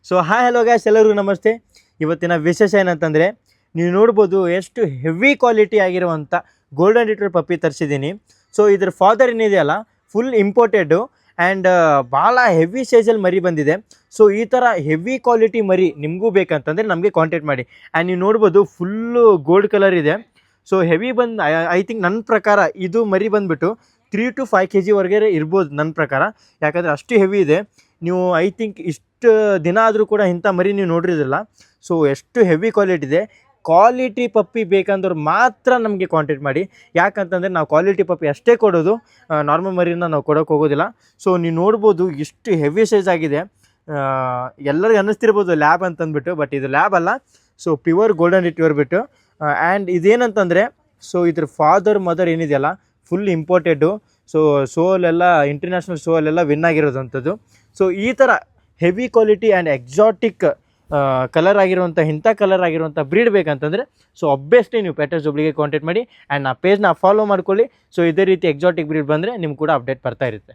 So hi hello gas, ಎಲ್ಲರಿಗೂ ನಮಸ್ತೆ. ಇವತ್ತಿನ ವಿಶೇಷ ಏನಂತಂದರೆ, ನೀವು ನೋಡ್ಬೋದು ಎಷ್ಟು ಹೆವಿ ಕ್ವಾಲಿಟಿ ಆಗಿರುವಂಥ ಗೋಲ್ಡನ್ ರಿಟ್ರೀವರ್ ಪಪ್ಪಿ ತರಿಸಿದ್ದೀನಿ. ಸೊ ಇದ್ರ ಫಾದರ್ ಏನಿದೆಯಲ್ಲ ಫುಲ್ ಇಂಪೋರ್ಟೆಡು ಆ್ಯಂಡ್ ಭಾಳ ಹೆವಿ ಸೈಜಲ್ಲಿ ಮರಿ ಬಂದಿದೆ. ಸೊ ಈ ಥರ ಹೆವಿ ಕ್ವಾಲಿಟಿ ಮರಿ ನಿಮಗೂ ಬೇಕಂತಂದರೆ ನಮಗೆ ಕಾಂಟ್ಯಾಕ್ಟ್ ಮಾಡಿ. ಆ್ಯಂಡ್ ನೀವು ನೋಡ್ಬೋದು ಫುಲ್ಲು ಗೋಲ್ಡ್ ಕಲರ್ ಇದೆ. ಸೊ ಹೆವಿ ಬಂದು ಐ ಥಿಂಕ್ ನನ್ನ ಪ್ರಕಾರ ಇದು ಮರಿ ಬಂದುಬಿಟ್ಟು 3 to 5 kg ವರೆಗೆ ಇರ್ಬೋದು ನನ್ನ ಪ್ರಕಾರ, ಯಾಕಂದರೆ ಅಷ್ಟು ಹೆವಿ ಇದೆ. ನೀವು ಐ ಥಿಂಕ್ ಇಷ್ಟು ದಿನ ಆದರೂ ಕೂಡ ಇಂಥ ಮರಿ ನೀವು ನೋಡಿರೋದಿಲ್ಲ. ಸೊ ಎಷ್ಟು ಹೆವಿ ಕ್ವಾಲಿಟಿ ಇದೆ. ಕ್ವಾಲಿಟಿ ಪಪ್ಪಿ ಬೇಕಂದ್ರೆ ಮಾತ್ರ ನಮಗೆ ಕಾಂಟ್ಯಾಕ್ಟ್ ಮಾಡಿ. ಯಾಕಂತಂದರೆ ನಾವು ಕ್ವಾಲಿಟಿ ಪಪ್ಪಿ ಅಷ್ಟೇ ಕೊಡೋದು, ನಾರ್ಮಲ್ ಮರಿನ ನಾವು ಕೊಡೋಕೆ ಹೋಗೋದಿಲ್ಲ. ಸೊ ನೀವು ನೋಡ್ಬೋದು ಎಷ್ಟು ಹೆವಿ ಸೈಜ್ ಆಗಿದೆ. ಎಲ್ಲರಿಗೂ ಅನ್ನಿಸ್ತಿರ್ಬೋದು ಲ್ಯಾಬ್ ಅಂತಂದ್ಬಿಟ್ಟು, ಬಟ್ ಇದು ಲ್ಯಾಬ್ ಅಲ್ಲ. ಸೊ ಪ್ಯೂರ್ ಗೋಲ್ಡನ್ ರಿಟ್ರೀವರ್ ಬಿಟ್ಟು ಆ್ಯಂಡ್ ಇದೇನಂತಂದರೆ, ಸೊ ಇದ್ರ ಫಾದರ್ ಮದರ್ ಏನಿದೆಯಲ್ಲ ಫುಲ್ ಇಂಪೋರ್ಟೆಡು. ಸೊ ಶೋಲೆಲ್ಲ ಇಂಟರ್ನ್ಯಾಷನಲ್ ಶೋಲೆಲ್ಲ ವಿನ್ ಆಗಿರೋದಂಥದ್ದು. ಸೊ ಈ ಥರ heavy quality and exotic colour ಆಗಿರುವಂಥ ಇಂಥ ಕಲರ್ ಆಗಿರುವಂಥ ಬ್ರೀಡ್ ಬೇಕಂತಂದರೆ ಸೊ ಅಬ್ಬಿಯಸ್ಲಿ ನೀವು ಪೆಟರ್ಸ್ ಒಬ್ಳಿಗೆ ಕಾಂಟ್ಯಾಕ್ಟ್ ಮಾಡಿ ಆ್ಯಂಡ್ ಆ ಪೇಜ್ನ ಫಾಲೋ ಮಾಡ್ಕೊಳ್ಳಿ. ಸೊ ಇದೇ ರೀತಿ ಎಕ್ಸಾಟಿಕ್ ಬ್ರೀಡ್ ಬಂದರೆ ನಿಮ್ಗೆ ಕೂಡ ಅಪ್ಡೇಟ್ ಬರ್ತಾ ಇರುತ್ತೆ.